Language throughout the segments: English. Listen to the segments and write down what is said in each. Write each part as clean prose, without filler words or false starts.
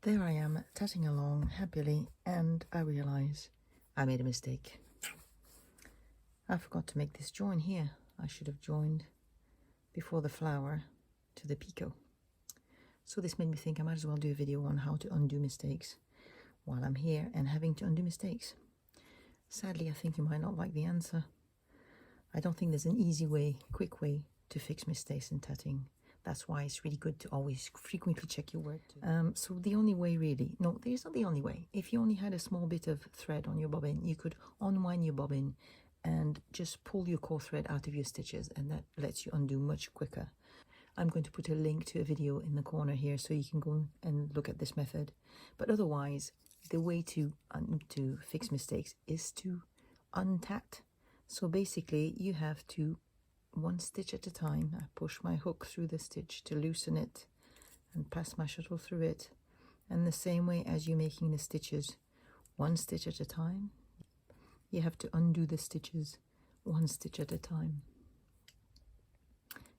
There I am, tatting along happily, and I realize I made a mistake. I forgot to make this join here. I should have joined before the flower to the picot. So this made me think I might as well do a video on how to undo mistakes while I'm here and having to undo mistakes. Sadly, I think you might not like the answer. I don't think there's an easy way, quick way to fix mistakes in tatting. That's why it's really good to always frequently check your work. So the only way really, no, there's not the only way. If you only had a small bit of thread on your bobbin, you could unwind your bobbin and just pull your core thread out of your stitches, and that lets you undo much quicker. I'm going to put a link to a video in the corner here so you can go and look at this method. But otherwise, the way to fix mistakes is to untat. So basically you have to, one stitch at a time, I push my hook through the stitch to loosen it and pass my shuttle through it. And the same way as you're making the stitches, one stitch at a time, you have to undo the stitches one stitch at a time.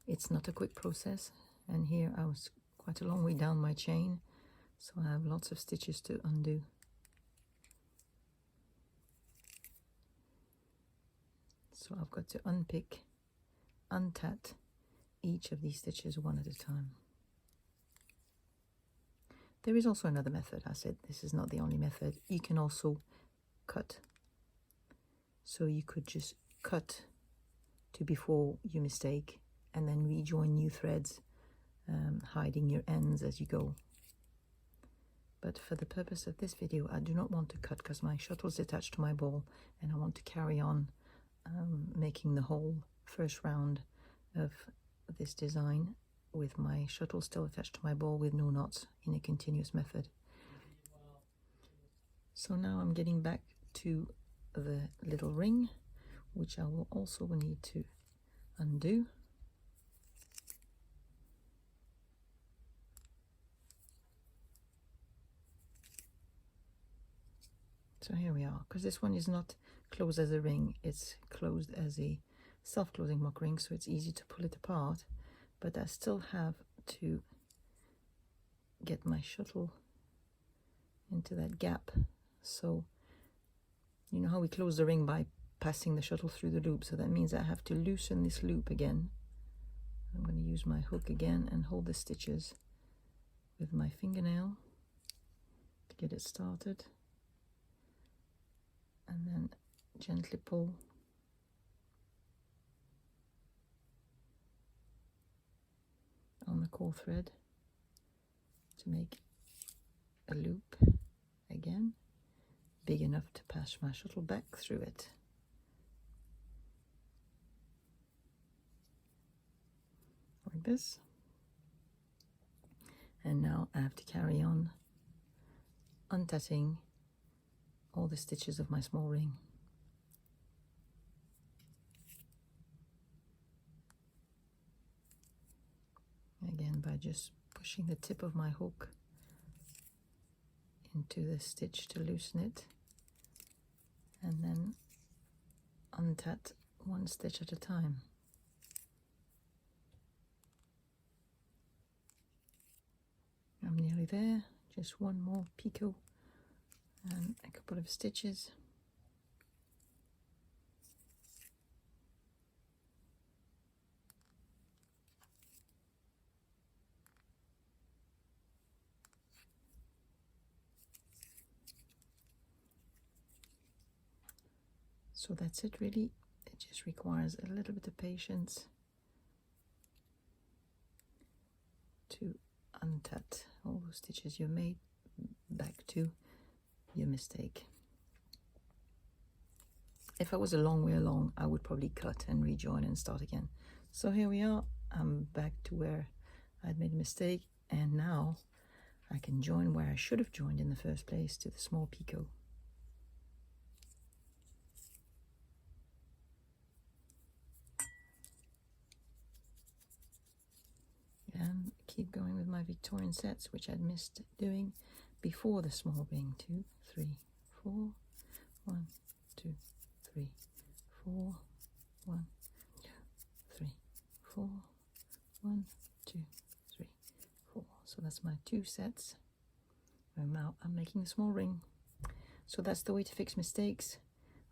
It's not a quick process, and here I was quite a long way down my chain, so I have lots of stitches to undo. So I've got to unpick, untat each of these stitches one at a time. There is also another method. I said this is not the only method. You can also cut. So you could just cut to before your mistake and then rejoin new threads, hiding your ends as you go. But for the purpose of this video, I do not want to cut because my shuttle is attached to my ball and I want to carry on making the whole first round of this design with my shuttle still attached to my ball with no knots in a continuous method. So now I'm getting back to the little ring, which I will also need to undo. So here we are, because this one is not closed as a ring, it's closed as a self-closing mock ring, so it's easy to pull it apart, but I still have to get my shuttle into that gap. So you know how we close the ring by passing the shuttle through the loop, so that means I have to loosen this loop again. I'm going to use my hook again and hold the stitches with my fingernail to get it started, and then gently pull on the core thread to make a loop again, big enough to pass my shuttle back through it. Like this. And now I have to carry on untatting all the stitches of my small ring. Again, by just pushing the tip of my hook into the stitch to loosen it, and then untat one stitch at a time. I'm nearly there, just one more picot and a couple of stitches. So that's it really. It just requires a little bit of patience to untat all those stitches you made back to your mistake. If I was a long way along, I would probably cut and rejoin and start again. So here we are. I'm back to where I'd made a mistake, and now I can join where I should have joined in the first place, to the small picot. And keep going with my Victorian sets, which I'd missed doing before the small ring. 2, 3, 4, 1, 2, 3, 4, 1, 2, 3, 4, 1, 2, 3, 4. So that's my 2 sets. I'm making a small ring. So that's the way to fix mistakes.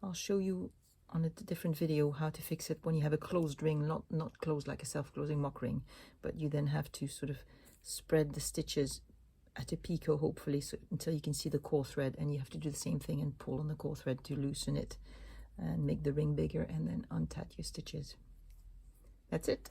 I'll show you on a different video how to fix it when you have a closed ring, not closed like a self-closing mock ring, but you then have to sort of spread the stitches at a picot, hopefully, so until you can see the core thread, and you have to do the same thing and pull on the core thread to loosen it and make the ring bigger, and then untat your stitches. That's it.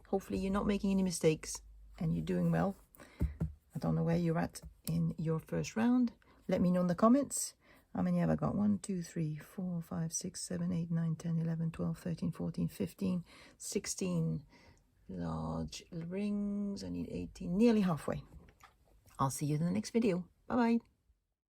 Hopefully you're not making any mistakes and you're doing well. I don't know where you're at in your first round. Let me know in the comments. How many have I got? 1, 2, 3, 4, 5, 6, 7, 8, 9, 10, 11, 12, 13, 14, 15, 16 large rings. I need 18, nearly halfway. I'll see you in the next video. Bye bye.